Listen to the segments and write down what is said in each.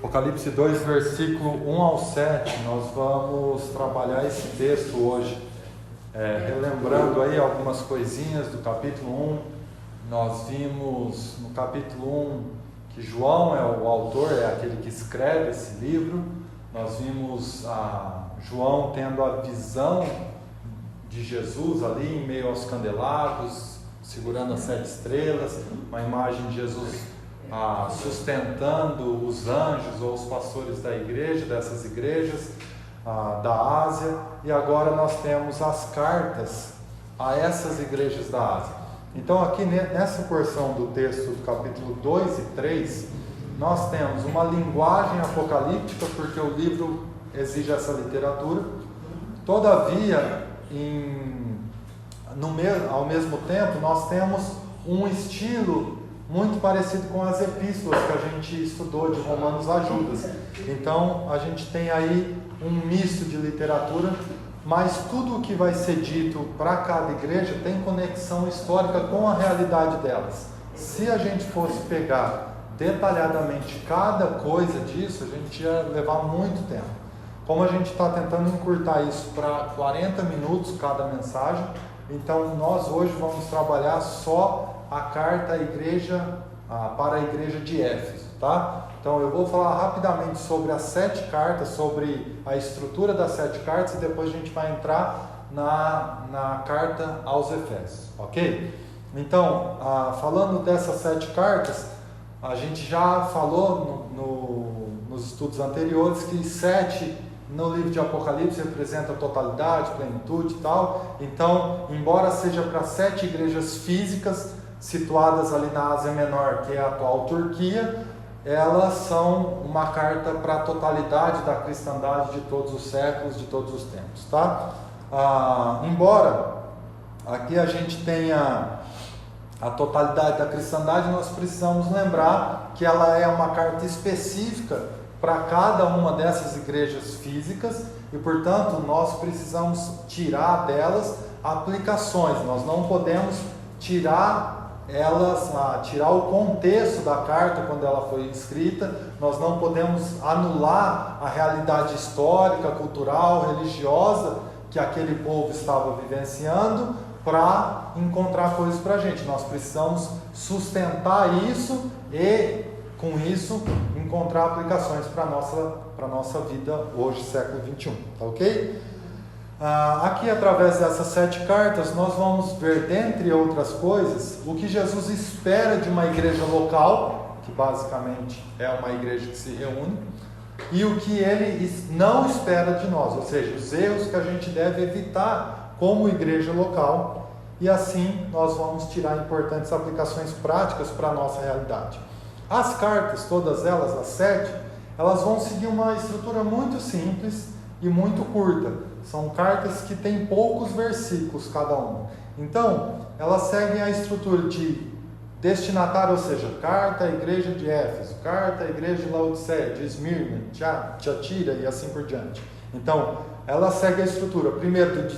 Apocalipse 2, versículo 1 ao 7, nós vamos trabalhar esse texto hoje, relembrando aí algumas coisinhas do capítulo 1. Nós vimos no capítulo 1 que João é o autor, é aquele que escreve esse livro. Nós vimos João tendo a visão de Jesus ali em meio aos candelabros, segurando as 7 estrelas, uma imagem de Jesus sustentando os anjos ou os pastores da igreja, dessas igrejas da Ásia. E agora nós temos as cartas a essas igrejas da Ásia. Então aqui nessa porção do texto do capítulo 2 e 3, nós temos uma linguagem apocalíptica, porque o livro exige essa literatura. Todavia, ao mesmo tempo, nós temos um estilo muito parecido com as epístolas que a gente estudou de Romanos a Judas. Então a gente tem aí um misto de literatura, mas tudo o que vai ser dito para cada igreja tem conexão histórica com a realidade delas. Se a gente fosse pegar detalhadamente cada coisa disso, a gente ia levar muito tempo. Como a gente está tentando encurtar isso para 40 minutos cada mensagem, então nós hoje vamos trabalhar só a carta à igreja, para a igreja de Éfeso, tá? Então eu vou falar rapidamente sobre as 7 cartas, sobre a estrutura das 7 cartas, e depois a gente vai entrar na carta aos Efésios, ok? Então, falando dessas 7 cartas, a gente já falou nos estudos anteriores que 7 no livro de Apocalipse representa totalidade, plenitude e tal. Então, embora seja para 7 igrejas físicas situadas ali na Ásia Menor, que é a atual Turquia, elas são uma carta para a totalidade da cristandade de todos os séculos, de todos os tempos, tá? Embora aqui a gente tenha a totalidade da cristandade, nós precisamos lembrar que ela é uma carta específica para cada uma dessas igrejas físicas e, portanto, nós precisamos tirar delas aplicações. Nós não podemos tirar o contexto da carta quando ela foi escrita. Nós não podemos anular a realidade histórica, cultural, religiosa que aquele povo estava vivenciando para encontrar coisas para a gente. Nós precisamos sustentar isso e, com isso, encontrar aplicações para a nossa vida hoje, século 21, tá ok? Aqui, através dessas 7 cartas, nós vamos ver, dentre outras coisas, o que Jesus espera de uma igreja local, que basicamente é uma igreja que se reúne, e o que ele não espera de nós, ou seja, os erros que a gente deve evitar como igreja local, e assim nós vamos tirar importantes aplicações práticas para a nossa realidade. As cartas, todas elas, as 7, elas vão seguir uma estrutura muito simples e muito curta. São cartas que têm poucos versículos cada uma. Então, elas seguem a estrutura de destinatário, ou seja, carta à igreja de Éfeso, carta à igreja de Laodiceia, de Esmirna, Tiatira e assim por diante. Então, ela segue a estrutura, primeiro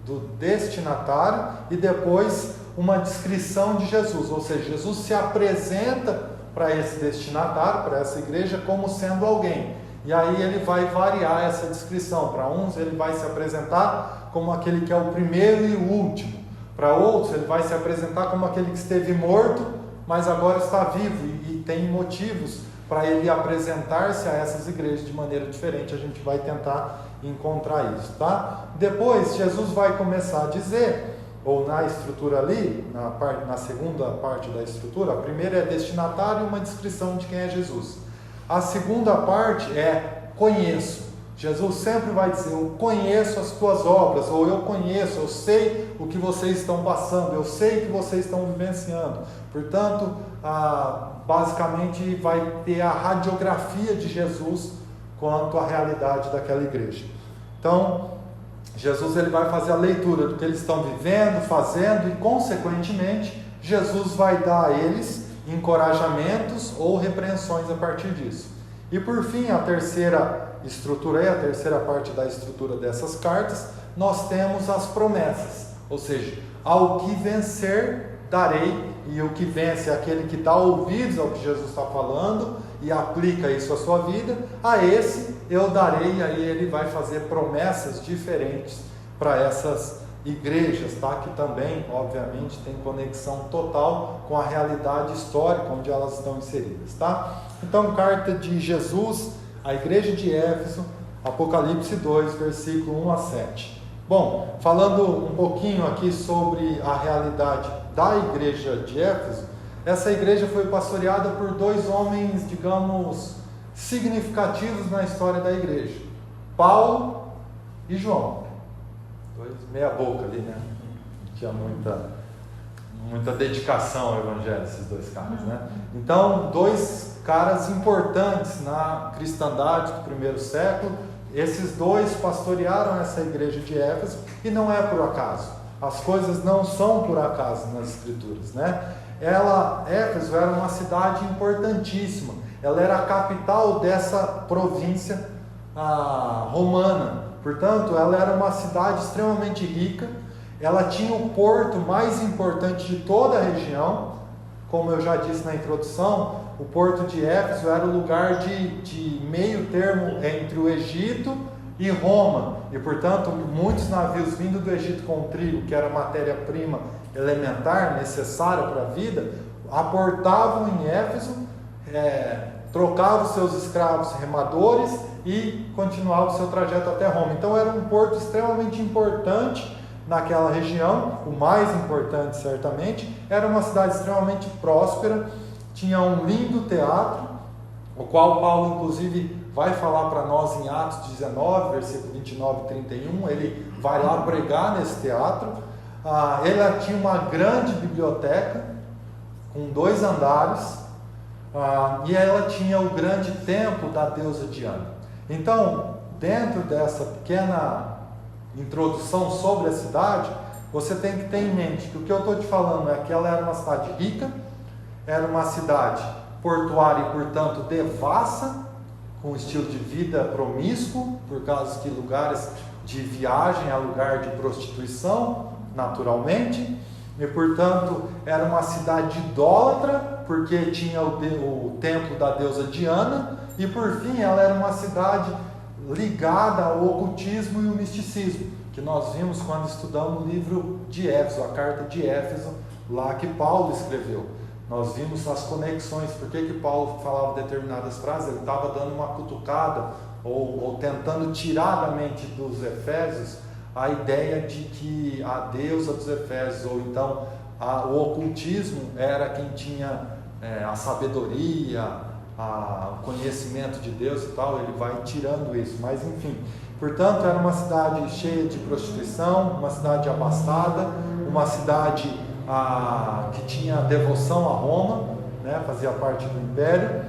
do destinatário e depois uma descrição de Jesus, ou seja, Jesus se apresenta para esse destinatário, para essa igreja, como sendo alguém. E aí ele vai variar essa descrição. Para uns ele vai se apresentar como aquele que é o primeiro e o último. Para outros ele vai se apresentar como aquele que esteve morto, mas agora está vivo. E tem motivos para ele apresentar-se a essas igrejas de maneira diferente. A gente vai tentar encontrar isso, tá? Depois Jesus vai começar a dizer, ou na estrutura ali, na segunda parte da estrutura, a primeira é destinatário e uma descrição de quem é Jesus. A segunda parte é conheço. Jesus sempre vai dizer, eu conheço as tuas obras, ou eu sei o que vocês estão passando, eu sei o que vocês estão vivenciando. Portanto, basicamente vai ter a radiografia de Jesus quanto à realidade daquela igreja. Então, Jesus ele vai fazer a leitura do que eles estão vivendo, fazendo, e consequentemente, Jesus vai dar a eles encorajamentos ou repreensões a partir disso. E por fim, a terceira estrutura, a terceira parte da estrutura dessas cartas, nós temos as promessas, ou seja, ao que vencer darei, e o que vence é aquele que dá ouvidos ao que Jesus está falando e aplica isso à sua vida, a esse eu darei, aí ele vai fazer promessas diferentes para essas igrejas, tá? Que também, obviamente, tem conexão total com a realidade histórica onde elas estão inseridas, tá? Então, carta de Jesus à igreja de Éfeso, Apocalipse 2, versículo 1 a 7. Bom, falando um pouquinho aqui sobre a realidade da igreja de Éfeso, essa igreja foi pastoreada por dois homens, digamos, significativos na história da igreja: Paulo e João. Dois meia boca ali, né? Não tinha muita dedicação ao evangelho, esses dois caras, né? Então, dois caras importantes na cristandade do primeiro século. Esses dois pastorearam essa igreja de Éfeso, e não é por acaso. As coisas não são por acaso nas escrituras, né? Éfeso era uma cidade importantíssima. Ela era a capital dessa província romana. Portanto, ela era uma cidade extremamente rica. Ela tinha o porto mais importante de toda a região. Como eu já disse na introdução, o porto de Éfeso era o lugar de meio termo entre o Egito e Roma. E, portanto, muitos navios vindo do Egito com trigo, que era matéria-prima elementar, necessária para a vida, aportavam em Éfeso, trocavam seus escravos remadores e continuavam o seu trajeto até Roma. Então era um porto extremamente importante naquela região, o mais importante certamente. Era uma cidade extremamente próspera, tinha um lindo teatro, o qual Paulo inclusive vai falar para nós em Atos 19, versículo 29 e 31, ele vai lá pregar nesse teatro. Ela tinha uma grande biblioteca, com 2 andares, e ela tinha o grande templo da deusa Diana. Então, dentro dessa pequena introdução sobre a cidade, você tem que ter em mente que o que eu estou te falando é que ela era uma cidade rica, era uma cidade portuária e, portanto, devassa, com um estilo de vida promíscuo, por causa que lugares de viagem é lugar de prostituição, naturalmente, e, portanto, era uma cidade idólatra, porque tinha o templo da deusa Diana, e, por fim, ela era uma cidade ligada ao ocultismo e ao misticismo, que nós vimos quando estudamos o livro de Éfeso, a carta de Éfeso, lá que Paulo escreveu. Nós vimos as conexões, por que Paulo falava determinadas frases. Ele estava dando uma cutucada, ou tentando tirar da mente dos Efésios a ideia de que a deusa dos Efésios, ou então o ocultismo, era quem tinha a sabedoria, o conhecimento de Deus e tal. Ele vai tirando isso, mas enfim. Portanto, era uma cidade cheia de prostituição, uma cidade abastada, uma cidade que tinha devoção a Roma, né, fazia parte do Império.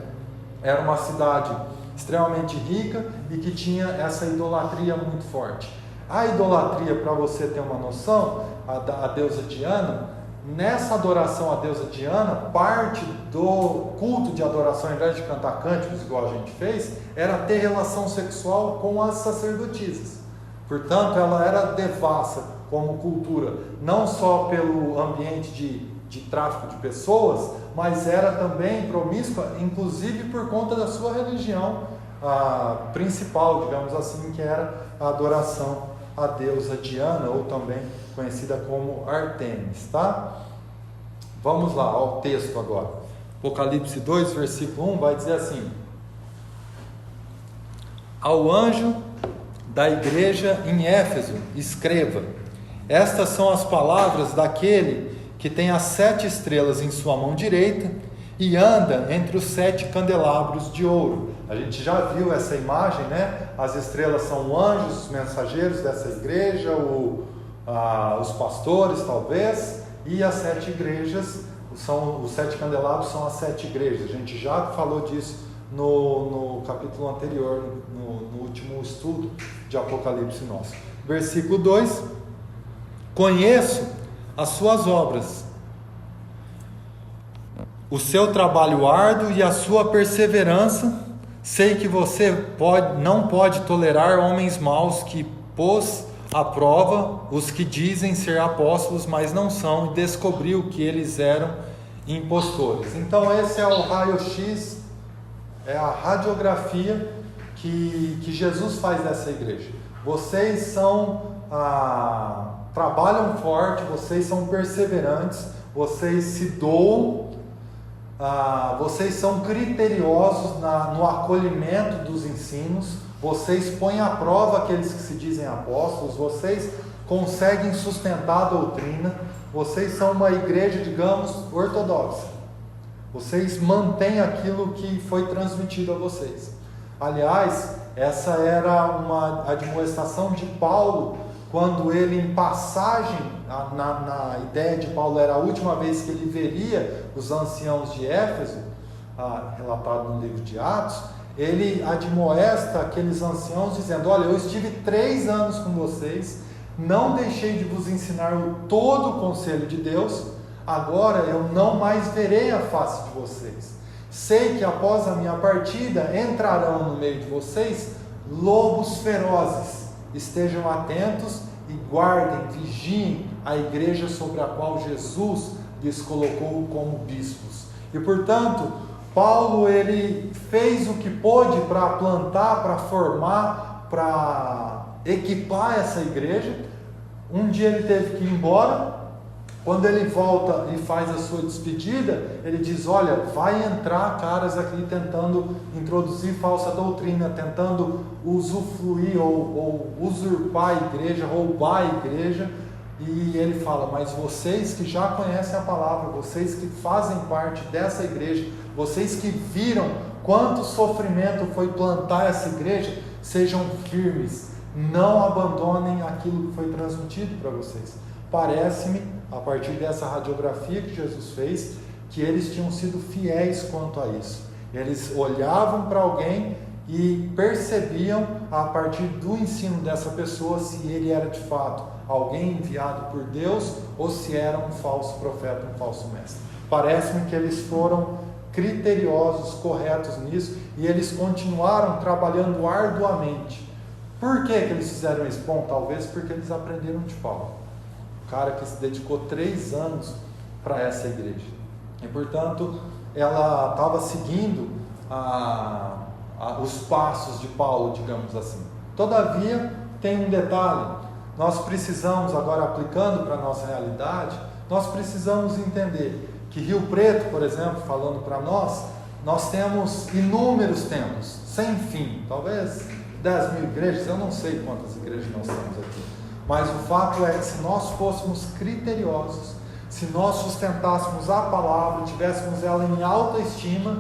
Era uma cidade extremamente rica e que tinha essa idolatria muito forte. A idolatria, para você ter uma noção, a deusa Diana, nessa adoração à deusa Diana, parte do culto de adoração, ao invés de cantar cânticos igual a gente fez, era ter relação sexual com as sacerdotisas. Portanto, ela era devassa como cultura, não só pelo ambiente de tráfico de pessoas, mas era também promíscua, inclusive por conta da sua religião principal, digamos assim, que era a adoração à deusa Diana, ou também conhecida como Artemis, tá? Vamos lá, ao texto agora. Apocalipse 2, versículo 1, vai dizer assim: ao anjo da igreja em Éfeso, escreva: estas são as palavras daquele que tem as 7 estrelas em sua mão direita e anda entre os 7 candelabros de ouro. A gente já viu essa imagem, né? As estrelas são anjos, os mensageiros dessa igreja, os pastores talvez, e as 7 igrejas, os 7 candelabros são as 7 igrejas. A gente já falou disso no capítulo anterior, no último estudo de Apocalipse nosso. Versículo 2: conheço as suas obras, o seu trabalho árduo e a sua perseverança. Sei que você não pode tolerar homens maus, que pôs à prova os que dizem ser apóstolos, mas não são, e descobriu que eles eram impostores. Então esse é o raio-x é a radiografia que Jesus faz dessa igreja. Vocês trabalham forte, vocês são perseverantes, vocês se doam, vocês são criteriosos no acolhimento dos ensinos, vocês põem à prova aqueles que se dizem apóstolos, vocês conseguem sustentar a doutrina, vocês são uma igreja, digamos, ortodoxa. Vocês mantêm aquilo que foi transmitido a vocês. Aliás, essa era uma admoestação de Paulo, quando ele, em passagem, na ideia de Paulo, era a última vez que ele veria os anciãos de Éfeso, relatado no livro de Atos, ele admoesta aqueles anciãos dizendo: olha, eu estive 3 anos com vocês, não deixei de vos ensinar todo o conselho de Deus, agora eu não mais verei a face de vocês. Sei que após a minha partida entrarão no meio de vocês lobos ferozes. Estejam atentos e guardem, vigiem a igreja sobre a qual Jesus lhes colocou como bispos. E portanto, Paulo ele fez o que pôde para plantar, para formar, para equipar essa igreja. Um dia ele teve que ir embora. Quando ele volta e faz a sua despedida, ele diz: olha, vai entrar caras aqui tentando introduzir falsa doutrina, tentando usufruir ou usurpar a igreja, roubar a igreja. E ele fala: mas vocês que já conhecem a palavra, vocês que fazem parte dessa igreja, vocês que viram quanto sofrimento foi plantar essa igreja, sejam firmes, não abandonem aquilo que foi transmitido para vocês. Parece-me, a partir dessa radiografia que Jesus fez, que eles tinham sido fiéis quanto a isso. Eles olhavam para alguém e percebiam, a partir do ensino dessa pessoa, se ele era de fato alguém enviado por Deus ou se era um falso profeta, um falso mestre. Parece-me que eles foram criteriosos, corretos nisso, e eles continuaram trabalhando arduamente. Por que eles fizeram isso? Bom, talvez porque eles aprenderam de Paulo, o cara que se dedicou 3 anos para essa igreja. E portanto, ela estava seguindo os passos de Paulo, digamos assim. Todavia, tem um detalhe: nós precisamos, agora aplicando para a nossa realidade, nós precisamos entender que Rio Preto, por exemplo, falando para nós temos inúmeros templos, sem fim, talvez 10.000 igrejas, eu não sei quantas igrejas nós temos aqui, mas o fato é que se nós fôssemos criteriosos, se nós sustentássemos a palavra, tivéssemos ela em alta estima,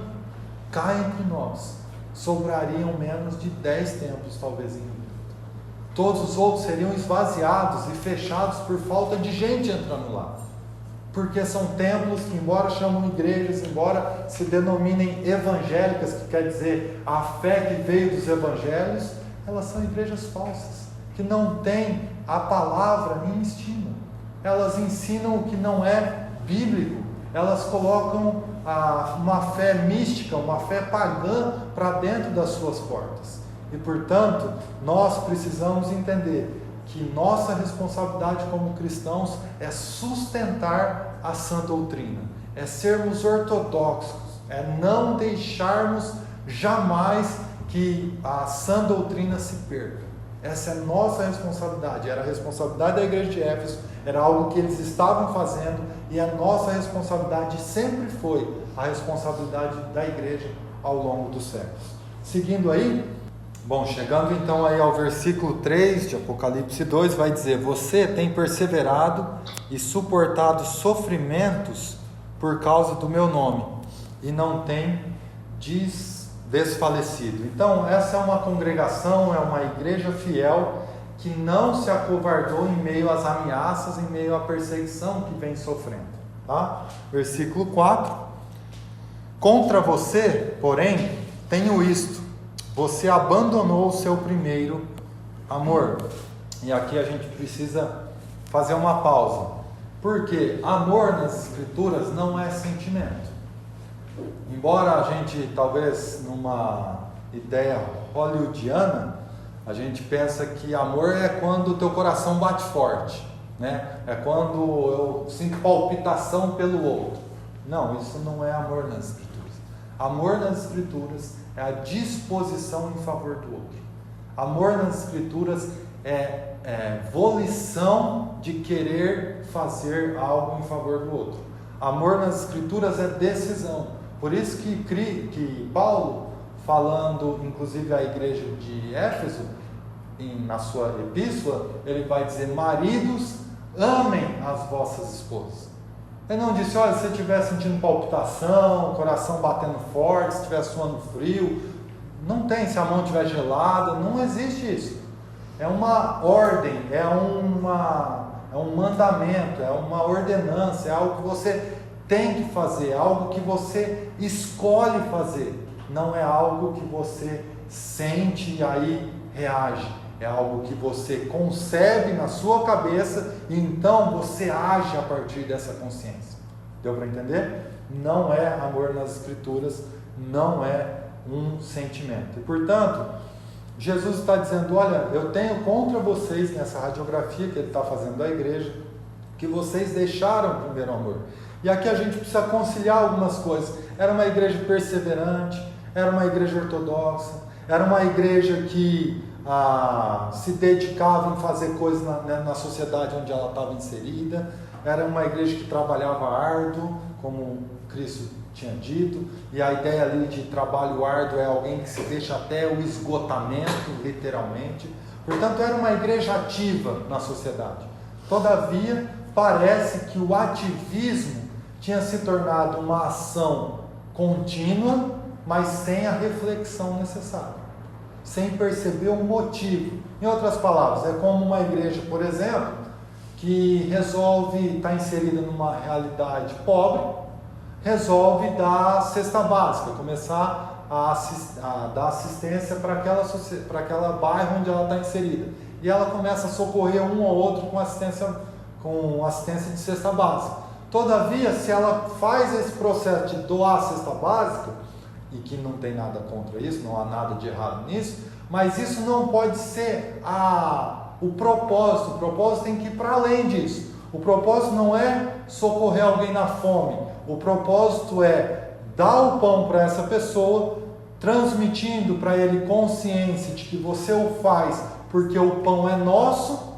cá entre nós sobrariam menos de 10 templos, talvez, em Rio Preto. Todos os outros seriam esvaziados e fechados por falta de gente entrando lá, porque são templos que, embora chamam igrejas, embora se denominem evangélicas, que quer dizer a fé que veio dos evangelhos, elas são igrejas falsas, que não têm a palavra em estima. Elas ensinam o que não é bíblico, elas colocam uma fé mística, uma fé pagã para dentro das suas portas. E portanto, nós precisamos entender que nossa responsabilidade como cristãos é sustentar a sã doutrina, é sermos ortodoxos, é não deixarmos jamais que a sã doutrina se perca. Essa é nossa responsabilidade, era a responsabilidade da igreja de Éfeso, era algo que eles estavam fazendo, e a nossa responsabilidade sempre foi a responsabilidade da igreja ao longo dos séculos. Seguindo aí, bom, chegando então aí ao versículo 3 de Apocalipse 2, vai dizer: você tem perseverado e suportado sofrimentos por causa do meu nome, e não tem desfalecido. Então, essa é uma congregação, é uma igreja fiel, que não se acovardou em meio às ameaças, em meio à perseguição que vem sofrendo. Tá? Versículo 4: contra você, porém, tenho isto: você abandonou o seu primeiro amor. E aqui a gente precisa fazer uma pausa, porque amor nas Escrituras não é sentimento. Embora a gente, talvez numa ideia hollywoodiana, a gente pensa que amor é quando o teu coração bate forte, né? É quando eu sinto palpitação pelo outro. Não, isso não é amor nas Escrituras. Amor nas Escrituras é a disposição em favor do outro. Amor nas Escrituras é volição de querer fazer algo em favor do outro. Amor nas Escrituras é decisão. Por isso que Paulo, falando inclusive à igreja de Éfeso, na sua epístola, ele vai dizer: maridos, amem as vossas esposas. Ele não disse: olha, se você estiver sentindo palpitação, coração batendo forte, se estiver suando frio, não tem, se a mão estiver gelada, não existe isso. É uma ordem, é um mandamento, é uma ordenança, é algo que você tem que fazer, é algo que você escolhe fazer, não é algo que você sente e aí reage. É algo que você concebe na sua cabeça e então você age a partir dessa consciência. Deu para entender? Não é amor nas Escrituras, não é um sentimento. E portanto, Jesus está dizendo: olha, eu tenho contra vocês, nessa radiografia que ele está fazendo da igreja, que vocês deixaram o primeiro amor. E aqui a gente precisa conciliar algumas coisas. Era uma igreja perseverante, era uma igreja ortodoxa, era uma igreja que se dedicava em fazer coisas na sociedade onde ela estava inserida, era uma igreja que trabalhava árduo, como Cristo tinha dito, e a ideia ali de trabalho árduo é alguém que se deixa até o esgotamento, literalmente. Portanto, era uma igreja ativa na sociedade. Todavia, parece que o ativismo tinha se tornado uma ação contínua, mas sem a reflexão necessária, sem perceber o motivo. Em outras palavras, é como uma igreja, por exemplo, que resolve estar inserida numa realidade pobre, resolve dar cesta básica, começar a dar assistência para aquela bairro onde ela está inserida. E ela começa a socorrer um ou outro com assistência de cesta básica. Todavia, se ela faz esse processo de doar a cesta básica, e que não tem nada contra isso, não há nada de errado nisso, mas isso não pode ser o propósito. O propósito tem que ir para além disso. O propósito não é socorrer alguém na fome. O propósito é dar o pão para essa pessoa, transmitindo para ele consciência de que você o faz porque o pão é nosso.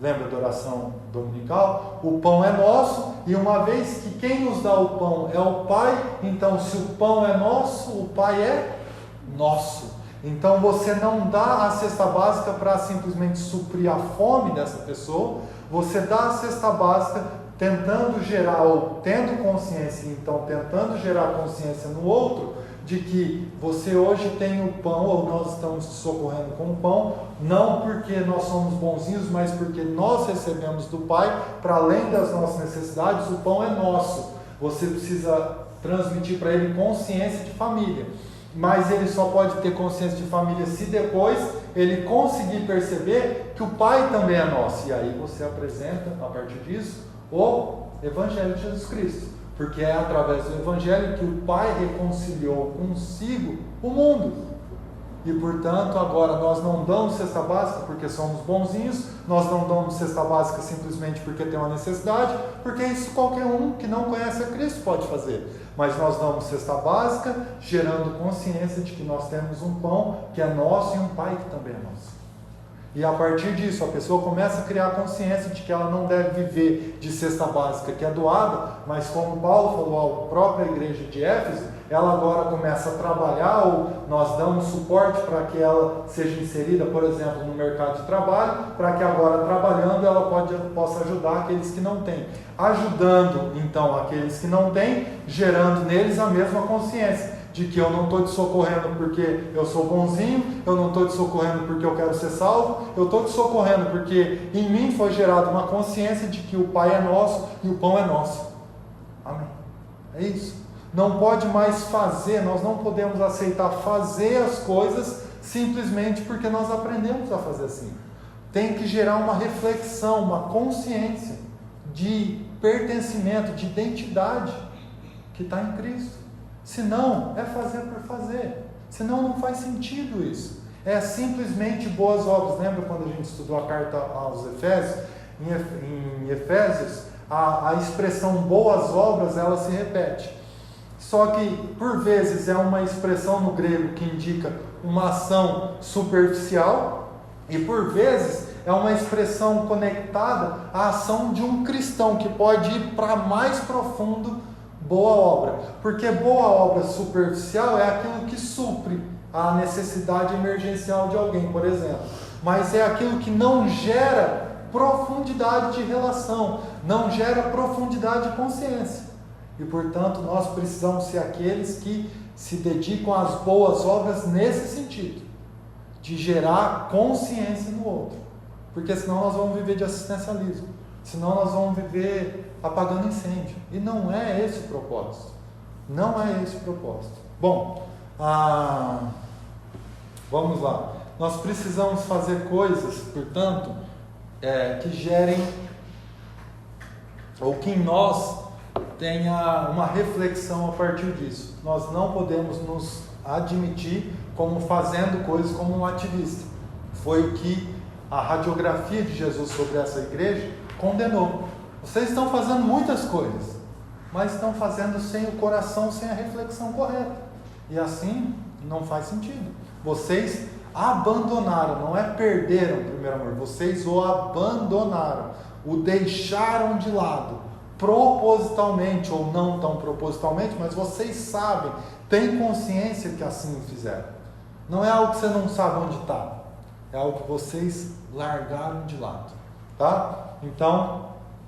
Lembra da oração dominical? O pão é nosso, e uma vez que quem nos dá o pão é o Pai, então se o pão é nosso, o Pai é nosso. Então você não dá a cesta básica para simplesmente suprir a fome dessa pessoa, você dá a cesta básica tentando gerar, ou tendo consciência, então tentando gerar consciência no outro, de que você hoje tem o pão, ou nós estamos te socorrendo com o pão, não porque nós somos bonzinhos, mas porque nós recebemos do Pai, para além das nossas necessidades, o pão é nosso. Você precisa transmitir para ele consciência de família, mas ele só pode ter consciência de família se depois ele conseguir perceber que o Pai também é nosso, e aí você apresenta, a partir disso, o Evangelho de Jesus Cristo. Porque é através do Evangelho que o Pai reconciliou consigo o mundo. E portanto, agora nós não damos cesta básica porque somos bonzinhos, nós não damos cesta básica simplesmente porque tem uma necessidade, porque isso qualquer um que não conhece a Cristo pode fazer. Mas nós damos cesta básica gerando consciência de que nós temos um pão que é nosso e um Pai que também é nosso. E a partir disso, a pessoa começa a criar consciência de que ela não deve viver de cesta básica que é doada, mas como Paulo falou à própria igreja de Éfeso, ela agora começa a trabalhar, ou nós damos suporte para que ela seja inserida, por exemplo, no mercado de trabalho, para que agora trabalhando ela possa ajudar aqueles que não têm. Ajudando então aqueles que não têm, gerando neles a mesma consciência de que eu não estou te socorrendo porque eu sou bonzinho, eu não estou te socorrendo porque eu quero ser salvo, eu estou te socorrendo porque em mim foi gerada uma consciência de que o Pai é nosso e o pão é nosso. Amém. É isso. Não pode mais fazer, nós não podemos aceitar fazer as coisas simplesmente porque nós aprendemos a fazer assim. Tem que gerar uma reflexão, uma consciência de pertencimento, de identidade que está em Cristo. Senão, é fazer por fazer. Senão, não faz sentido isso. É simplesmente boas obras. Lembra quando a gente estudou a carta aos Efésios? Em Efésios, a expressão boas obras, ela se repete. só que por vezes é uma expressão no grego que indica uma ação superficial, e por vezes é uma expressão conectada à ação de um cristão que pode ir para mais profundo boa obra. Porque boa obra superficial é aquilo que supre a necessidade emergencial de alguém, por exemplo. Mas é aquilo que não gera profundidade de relação, não gera profundidade de consciência. E portanto nós precisamos ser aqueles que se dedicam às boas obras nesse sentido, de gerar consciência no outro. Porque senão nós vamos viver de assistencialismo, senão nós vamos viver apagando incêndio. E não é esse o propósito. Não é esse o propósito. Bom, vamos lá. Nós precisamos fazer coisas, portanto, que gerem, ou que em nós tenha uma reflexão a partir disso. Nós não podemos nos admitir como fazendo coisas como um ativista. Foi o que a radiografia de Jesus sobre essa igreja condenou. Vocês estão fazendo muitas coisas, mas estão fazendo sem o coração, sem a reflexão correta. E assim não faz sentido. Vocês abandonaram, não é perderam o primeiro amor, vocês o abandonaram, o deixaram de lado, propositalmente ou não tão propositalmente, mas vocês sabem, têm consciência que assim o fizeram. Não é algo que você não sabe onde está, é algo que vocês largaram de lado, tá? Então,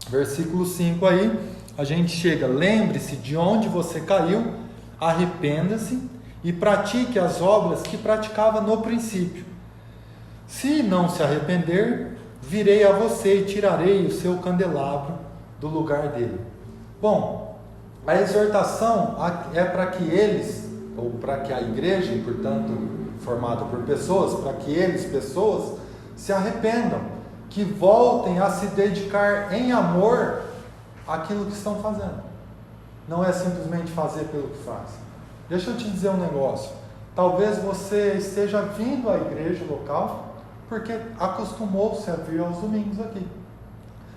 versículo 5 aí, a gente chega, lembre-se de onde você caiu, arrependa-se e pratique as obras que praticava no princípio. Se não se arrepender, virei a você e tirarei o seu candelabro do lugar dele. Bom, a exortação é para que eles, ou para que a igreja, e portanto formada por pessoas, para que eles, pessoas, se arrependam, que voltem a se dedicar em amor àquilo que estão fazendo. Não é simplesmente fazer pelo que faz. Deixa eu te dizer um negócio. Talvez você esteja vindo à igreja local porque acostumou-se a vir aos domingos aqui.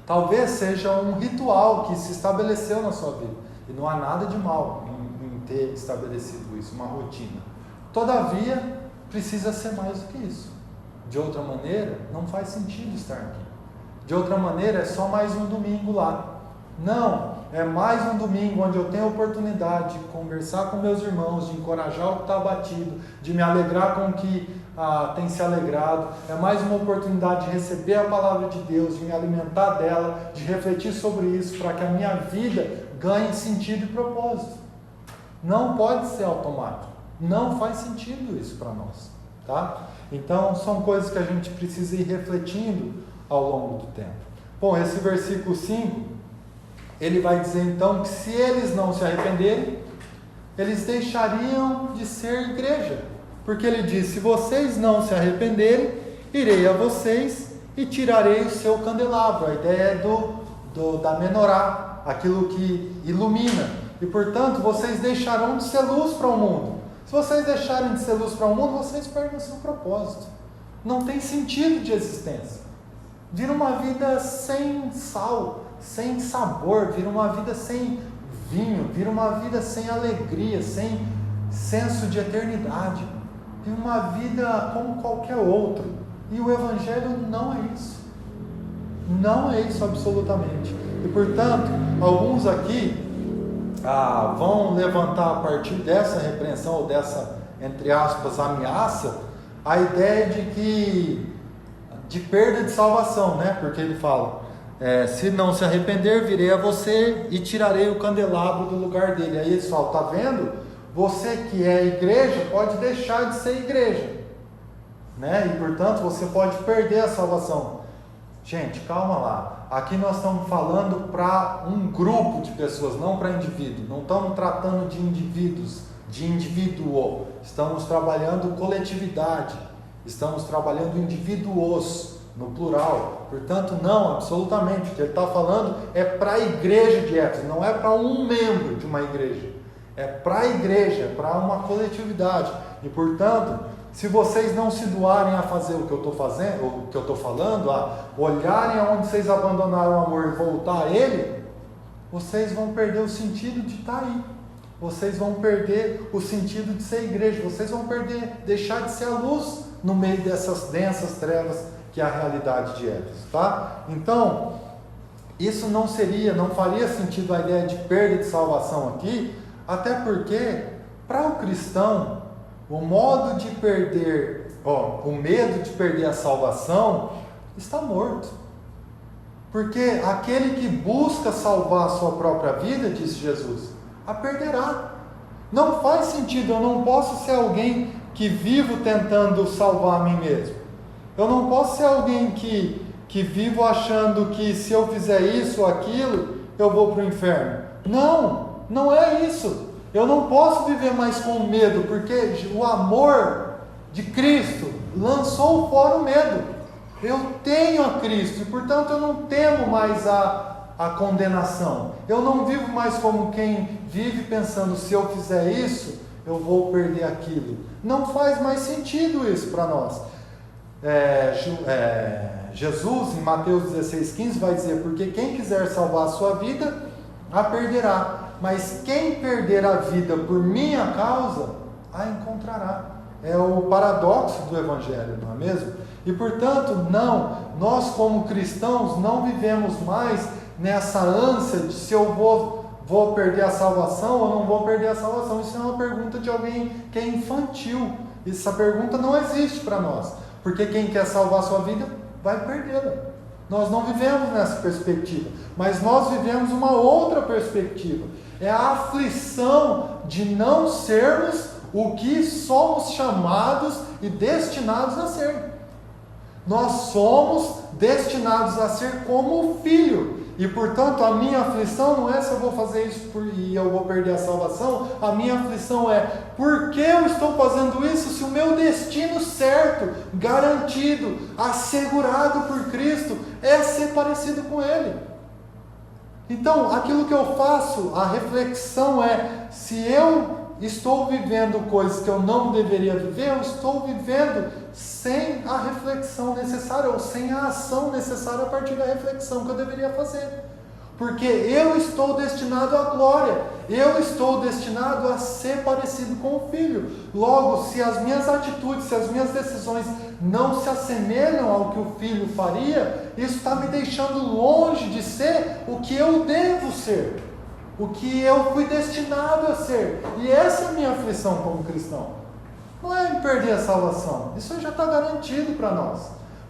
Talvez seja um ritual que se estabeleceu na sua vida. E não há nada de mal em ter estabelecido isso, uma rotina. Todavia, precisa ser mais do que isso. De outra maneira, não faz sentido estar aqui. De outra maneira, é só mais um domingo lá. Não, é mais um domingo onde eu tenho a oportunidade de conversar com meus irmãos, de encorajar o que está abatido, de me alegrar com o que tem se alegrado. É mais uma oportunidade de receber a palavra de Deus, de me alimentar dela, de refletir sobre isso, para que a minha vida ganhe sentido e propósito. Não pode ser automático. Não faz sentido isso para nós, tá? Então, são coisas que a gente precisa ir refletindo ao longo do tempo. Bom, esse versículo 5, ele vai dizer então que se eles não se arrependerem, eles deixariam de ser igreja. Porque ele diz, se vocês não se arrependerem, irei a vocês e tirarei o seu candelabro. A ideia é da menorá, aquilo que ilumina. E portanto, vocês deixarão de ser luz para o mundo. Se vocês deixarem de ser luz para o mundo, vocês perdem o seu propósito. Não tem sentido de existência. Vira uma vida sem sal, sem sabor, vira uma vida sem vinho, vira uma vida sem alegria, sem senso de eternidade. Vira uma vida como qualquer outro. E o Evangelho não é isso. Não é isso absolutamente. E portanto, alguns aqui vão levantar a partir dessa repreensão ou dessa, entre aspas, ameaça, a ideia de perda de salvação, né? Porque ele fala, se não se arrepender, virei a você e tirarei o candelabro do lugar dele. Aí eles falam, tá vendo? Você que é igreja pode deixar de ser igreja, né? E portanto você pode perder a salvação. Gente, calma lá. Aqui nós estamos falando para um grupo de pessoas, não para indivíduo. Não estamos tratando de indivíduos, de indivíduo. Estamos trabalhando coletividade. Estamos trabalhando indivíduos, no plural. Portanto, não, absolutamente. O que ele está falando é para a igreja de Éfeso, não é para um membro de uma igreja. É para a igreja, é para uma coletividade. E portanto, se vocês não se doarem a fazer o que eu estou fazendo, o que eu estou falando, a olharem aonde vocês abandonaram o amor e voltar a ele, vocês vão perder o sentido de estar aí. vocês vão perder o sentido de ser igreja, vocês vão deixar de ser a luz no meio dessas densas trevas que é a realidade de Éfeso, tá? Então, isso não faria sentido a ideia de perda de salvação aqui, até porque, para o cristão, o modo de perder, o medo de perder a salvação está morto. Porque aquele que busca salvar a sua própria vida, disse Jesus, a perderá. Não faz sentido, eu não posso ser alguém que vivo tentando salvar a mim mesmo. Eu não posso ser alguém que vivo achando que se eu fizer isso ou aquilo, eu vou para o inferno. Não é isso. Eu não posso viver mais com medo, porque o amor de Cristo lançou fora o medo. Eu tenho a Cristo e, portanto, eu não temo mais a condenação. Eu não vivo mais como quem vive pensando, se eu fizer isso, eu vou perder aquilo. Não faz mais sentido isso para nós. Jesus, em Mateus 16,15, vai dizer, porque quem quiser salvar a sua vida, a perderá. Mas quem perder a vida por minha causa, a encontrará. É o paradoxo do Evangelho, não é mesmo? E portanto, nós como cristãos não vivemos mais nessa ânsia de se eu vou perder a salvação ou não vou perder a salvação. Isso é uma pergunta de alguém que é infantil. Essa pergunta não existe para nós, porque quem quer salvar a sua vida vai perdê-la. Nós não vivemos nessa perspectiva, mas nós vivemos uma outra perspectiva. É a aflição de não sermos o que somos chamados e destinados a ser. Nós somos destinados a ser como o Filho. E portanto a minha aflição não é se eu vou fazer isso e eu vou perder a salvação. A minha aflição é, por que eu estou fazendo isso se o meu destino certo, garantido, assegurado por Cristo é ser parecido com Ele? Então aquilo que eu faço, a reflexão é, se eu estou vivendo coisas que eu não deveria viver, eu estou vivendo sem a reflexão necessária, ou sem a ação necessária a partir da reflexão que eu deveria fazer. Porque eu estou destinado à glória, eu estou destinado a ser parecido com o Filho. Logo, se as minhas atitudes, se as minhas decisões não se assemelham ao que o Filho faria, isso está me deixando longe de ser o que eu devo ser, o que eu fui destinado a ser. E essa é a minha aflição como cristão. Não é em perder a salvação, isso já está garantido para nós.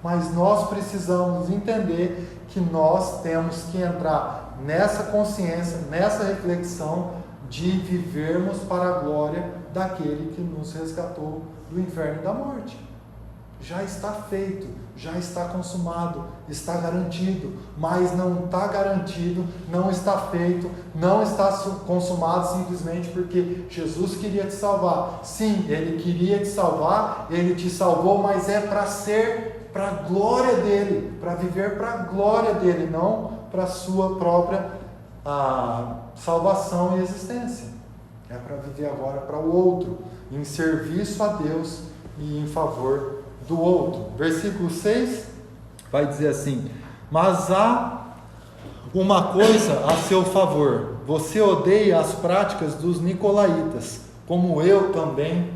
Mas nós precisamos entender que nós temos que entrar nessa consciência, nessa reflexão de vivermos para a glória daquele que nos resgatou do inferno e da morte. Já está feito, já está consumado, está garantido, mas não está garantido, não está feito, não está consumado simplesmente porque Jesus queria te salvar. Sim, Ele queria te salvar, Ele te salvou, mas é para ser para a glória dEle, para viver para a glória dEle, não para a sua própria salvação e existência. É para viver agora para o outro, em serviço a Deus e em favor do outro. Versículo 6 vai dizer assim: mas há uma coisa a seu favor, você odeia as práticas dos nicolaítas, como eu também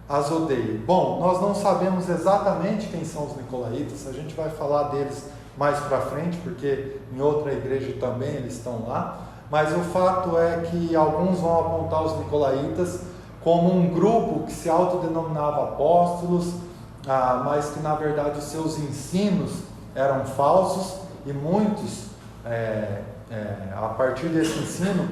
as odeio. Bom, nós não sabemos exatamente quem são os nicolaítas, a gente vai falar deles mais para frente, porque em outra igreja também eles estão lá, mas o fato é que alguns vão apontar os nicolaítas como um grupo que se autodenominava apóstolos, mas que na verdade os seus ensinos eram falsos, e muitos, a partir desse ensino,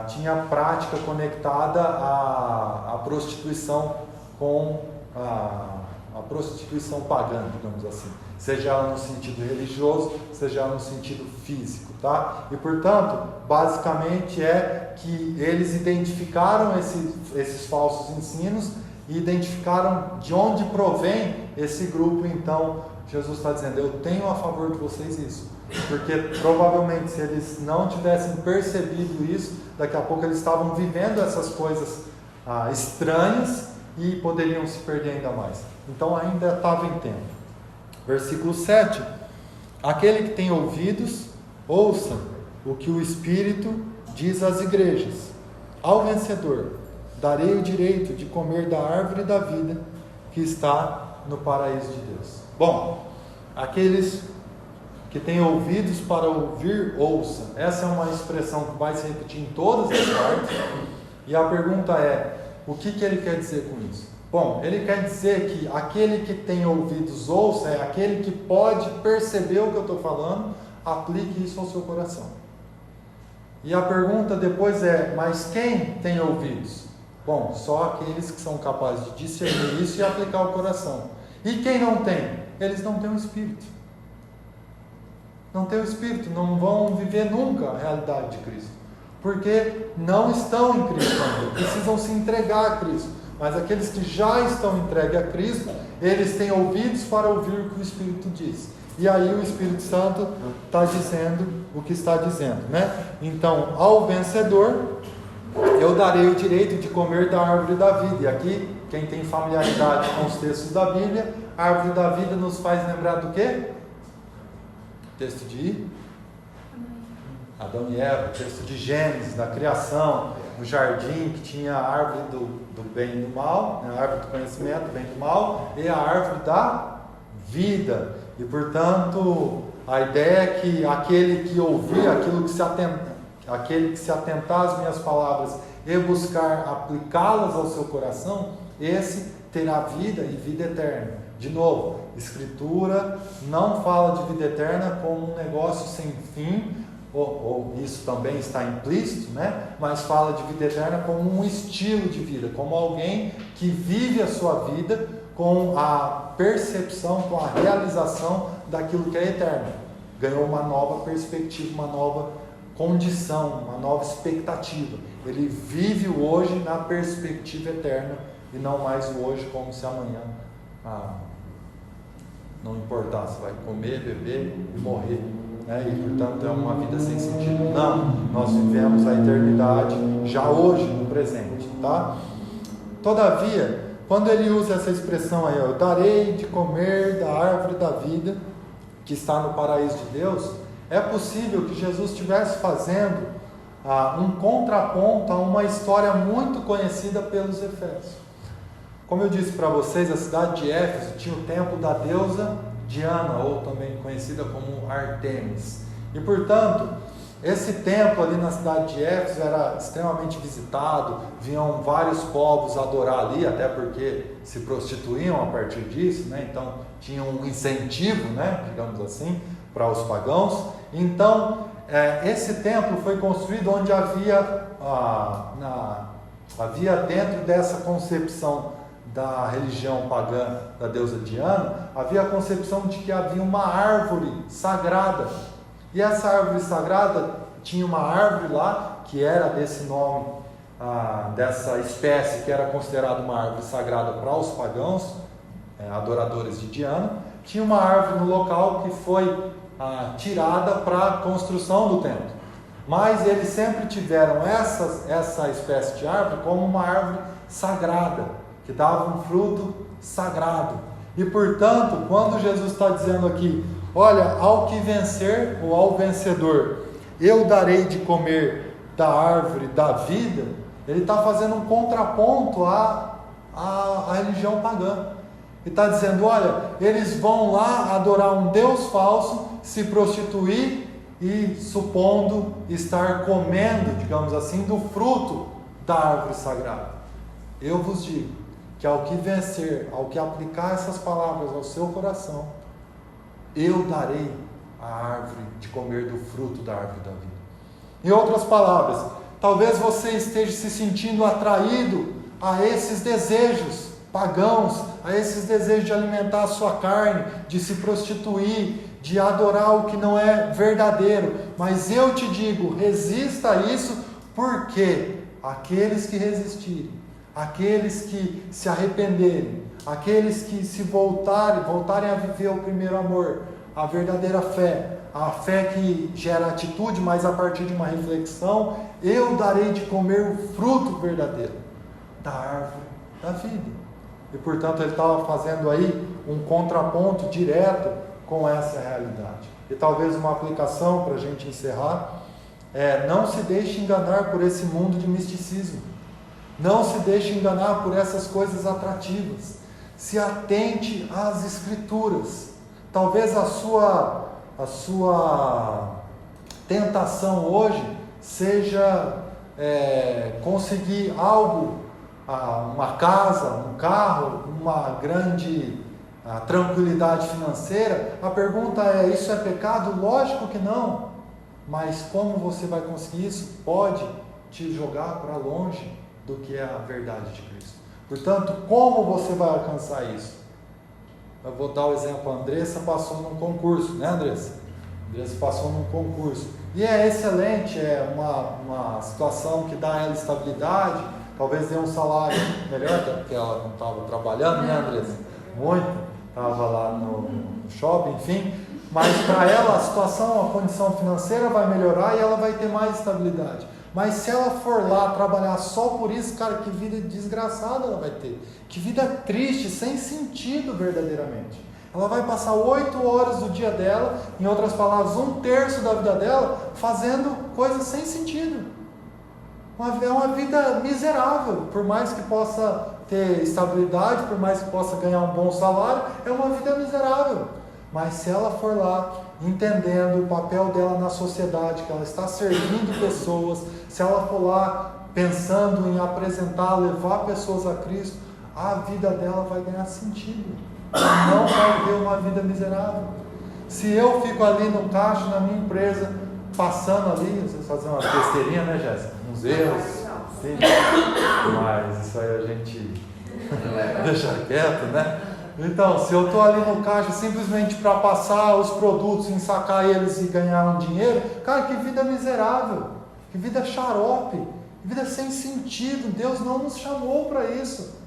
tinha prática conectada à prostituição com a prostituição pagã, digamos assim, seja ela no sentido religioso, seja ela no sentido físico, tá? E portanto, basicamente é que eles identificaram esses falsos ensinos e identificaram de onde provém esse grupo. Então Jesus está dizendo: eu tenho a favor de vocês isso, porque provavelmente se eles não tivessem percebido isso, daqui a pouco eles estavam vivendo essas coisas estranhas e poderiam se perder ainda mais. Então ainda estava em tempo. Versículo 7: aquele que tem ouvidos, ouça o que o Espírito diz às igrejas. ao vencedor darei o direito de comer da árvore da vida que está no paraíso de Deus. Bom, aqueles que têm ouvidos para ouvir, ouça. Essa é uma expressão que vai se repetir em todas as partes. E a pergunta é, o que ele quer dizer com isso? Bom, ele quer dizer que aquele que tem ouvidos ouça, é aquele que pode perceber o que eu estou falando, aplique isso ao seu coração. E a pergunta depois é, mas quem tem ouvidos? Bom, só aqueles que são capazes de discernir isso e aplicar ao coração. E quem não tem? Eles não têm o Espírito. Não têm o Espírito, não vão viver nunca a realidade de Cristo. Porque não estão em Cristo ainda, precisam se entregar a Cristo. Mas aqueles que já estão entregues a Cristo, eles têm ouvidos para ouvir o que o Espírito diz. E aí o Espírito Santo está dizendo o que está dizendo, né? Então, ao vencedor, eu darei o direito de comer da árvore da vida. E aqui, quem tem familiaridade com os textos da Bíblia, a árvore da vida nos faz lembrar do quê? Texto de Adão e Eva, texto de Gênesis, da criação, no jardim que tinha a árvore do bem e do mal, a árvore do conhecimento, do bem e do mal, e a árvore da vida. E portanto, a ideia é que aquele que ouvir, aquele que se atentar às minhas palavras e buscar aplicá-las ao seu coração, esse terá vida e vida eterna. De novo, Escritura não fala de vida eterna como um negócio sem fim, ou isso também está implícito, né? Mas fala de vida eterna como um estilo de vida, como alguém que vive a sua vida com a percepção, com a realização daquilo que é eterno. Ganhou uma nova perspectiva, uma nova condição, uma nova expectativa. Ele vive o hoje na perspectiva eterna e não mais o hoje como se amanhã não importasse, vai comer, beber e morrer, né? E portanto é uma vida sem sentido. Não, nós vivemos a eternidade já hoje, no presente, tá? Todavia, quando ele usa essa expressão aí, eu darei de comer da árvore da vida que está no paraíso de Deus, é possível que Jesus estivesse fazendo um contraponto a uma história muito conhecida pelos Efésios. Como eu disse para vocês, a cidade de Éfeso tinha o templo da deusa Diana, ou também conhecida como Artemis. E portanto, esse templo ali na cidade de Éfeso era extremamente visitado, vinham vários povos adorar ali, até porque se prostituíam a partir disso, né? Então tinha um incentivo, né, digamos assim, para os pagãos. Então, esse templo foi construído onde havia dentro dessa concepção da religião pagã da deusa Diana, havia a concepção de que havia uma árvore sagrada. E essa árvore sagrada tinha uma árvore lá, que era desse nome, dessa espécie, que era considerada uma árvore sagrada para os pagãos, adoradores de Diana. Tinha uma árvore no local que foi tirada para a construção do templo. Mas eles sempre tiveram essa espécie de árvore como uma árvore sagrada, que dava um fruto sagrado. E portanto, quando Jesus está dizendo aqui, olha, ao que vencer, ou ao vencedor, eu darei de comer da árvore da vida, ele está fazendo um contraponto à religião pagã. Ele está dizendo, olha, eles vão lá adorar um Deus falso, se prostituir e supondo estar comendo, digamos assim, do fruto da árvore sagrada. Eu vos digo que ao que vencer, ao que aplicar essas palavras ao seu coração, eu darei a árvore de comer do fruto da árvore da vida. Em outras palavras, talvez você esteja se sentindo atraído a esses desejos pagãos, a esses desejos de alimentar a sua carne, de se prostituir, de adorar o que não é verdadeiro. Mas eu te digo, resista a isso, porque aqueles que resistirem, aqueles que se arrependerem, aqueles que se voltarem a viver o primeiro amor, a verdadeira fé, a fé que gera atitude, mas a partir de uma reflexão, eu darei de comer o fruto verdadeiro da árvore da vida. E portanto ele estava fazendo aí um contraponto direto com essa realidade. E talvez uma aplicação para a gente encerrar Não se deixe enganar por esse mundo de misticismo. Não se deixe enganar por essas coisas atrativas. Se atente às Escrituras. Talvez a sua tentação hoje seja conseguir algo, uma casa, um carro, uma grande tranquilidade financeira. A pergunta é: isso é pecado? Lógico que não. Mas como você vai conseguir isso? Pode te jogar para longe do que é a verdade de Cristo. Portanto, como você vai alcançar isso? Eu vou dar o exemplo. A Andressa passou num concurso, né, Andressa? A Andressa passou num concurso. E é excelente, é uma situação que dá a ela estabilidade, talvez dê um salário melhor, até porque ela não estava trabalhando, né, Andressa? Muito, estava lá no shopping, enfim. Mas para ela a situação, a condição financeira vai melhorar e ela vai ter mais estabilidade. Mas se ela for lá trabalhar só por isso, cara, que vida desgraçada ela vai ter. Que vida triste, sem sentido verdadeiramente. Ela vai passar 8 horas do dia dela, em outras palavras, 1/3 da vida dela, fazendo coisas sem sentido. É uma vida miserável, por mais que possa ter estabilidade, por mais que possa ganhar um bom salário, é uma vida miserável. Mas se ela for lá, entendendo o papel dela na sociedade, que ela está servindo pessoas, se ela for lá pensando em apresentar, levar pessoas a Cristo, a vida dela vai ganhar sentido. Ela não vai ter uma vida miserável. Se eu fico ali no caixa, na minha empresa, passando ali, vocês fazem uma besteirinha, né, Jéssica? Uns erros. Sim. Mas isso aí a gente deixa quieto, né? Então, se eu estou ali no caixa simplesmente para passar os produtos, ensacar eles e ganhar um dinheiro, cara, que vida miserável, que vida xarope, que vida sem sentido. Deus não nos chamou para isso.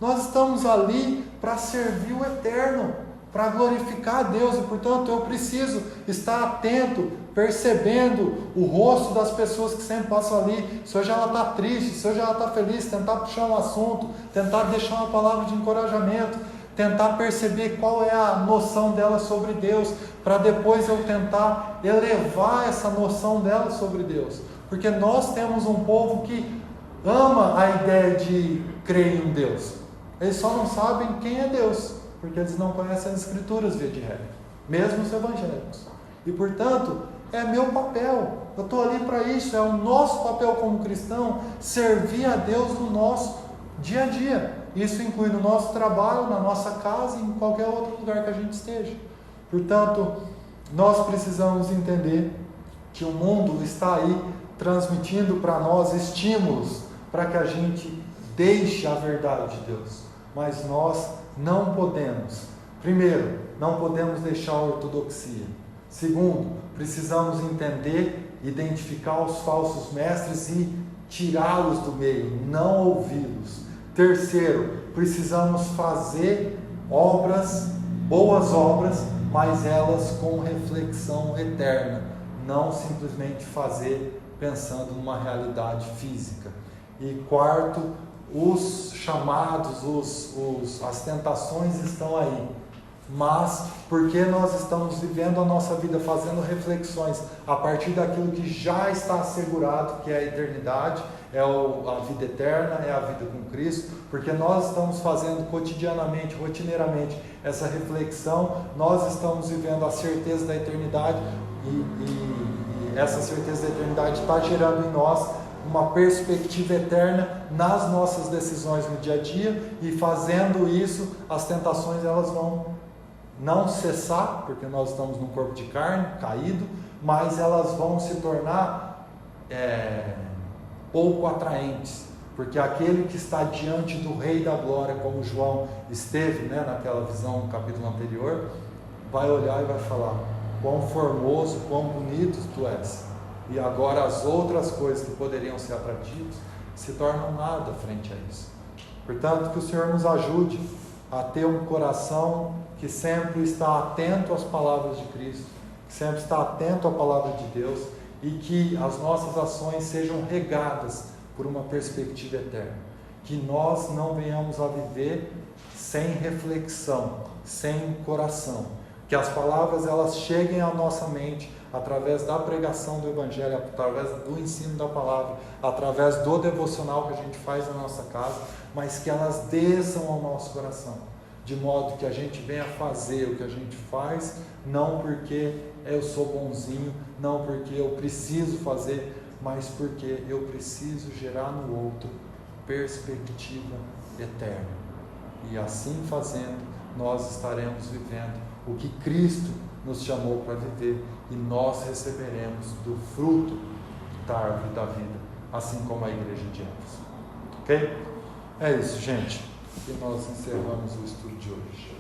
Nós estamos ali para servir o eterno, para glorificar a Deus, e portanto eu preciso estar atento, percebendo o rosto das pessoas que sempre passam ali. Se hoje ela está triste, se hoje ela está feliz, tentar puxar um assunto, tentar deixar uma palavra de encorajamento, tentar perceber qual é a noção dela sobre Deus, para depois eu tentar elevar essa noção dela sobre Deus. Porque nós temos um povo que ama a ideia de crer em Deus. Eles só não sabem quem é Deus, porque eles não conhecem as Escrituras via de regra, mesmo os evangélicos. E portanto, é meu papel, eu estou ali para isso, é o nosso papel como cristão, servir a Deus no nosso dia a dia. Isso inclui no nosso trabalho, na nossa casa e em qualquer outro lugar que a gente esteja. Portanto, nós precisamos entender que o mundo está aí transmitindo para nós estímulos para que a gente deixe a verdade de Deus. Mas nós não podemos. Primeiro, não podemos deixar a ortodoxia. Segundo, precisamos entender, identificar os falsos mestres e tirá-los do meio, não ouvi-los. Terceiro, precisamos fazer obras, boas obras, mas elas com reflexão eterna, não simplesmente fazer pensando numa realidade física. E quarto, os chamados, as tentações estão aí, mas porque nós estamos vivendo a nossa vida fazendo reflexões a partir daquilo que já está assegurado, que é a eternidade, é a vida eterna, é a vida com Cristo, porque nós estamos fazendo cotidianamente, rotineiramente essa reflexão, nós estamos vivendo a certeza da eternidade e essa certeza da eternidade está gerando em nós uma perspectiva eterna nas nossas decisões no dia a dia, e fazendo isso, as tentações elas vão não cessar, porque nós estamos num corpo de carne caído, mas elas vão se tornar pouco atraentes, porque aquele que está diante do Rei da Glória, como João esteve, né, naquela visão no capítulo anterior, vai olhar e vai falar: quão formoso, quão bonito tu és. E agora as outras coisas que poderiam ser atrativas se tornam nada frente a isso. Portanto, que o Senhor nos ajude a ter um coração que sempre está atento às palavras de Cristo, que sempre está atento à palavra de Deus, e que as nossas ações sejam regadas por uma perspectiva eterna. Que nós não venhamos a viver sem reflexão, sem coração. Que as palavras elas cheguem à nossa mente através da pregação do Evangelho, através do ensino da palavra, através do devocional que a gente faz na nossa casa, mas que elas desçam ao nosso coração, de modo que a gente venha fazer o que a gente faz, não porque eu sou bonzinho, não porque eu preciso fazer, mas porque eu preciso gerar no outro perspectiva eterna. E assim fazendo, nós estaremos vivendo o que Cristo nos chamou para viver, e nós receberemos do fruto da árvore da vida, assim como a igreja de Éfeso. Ok? É isso, gente. E nós encerramos o estudo de hoje.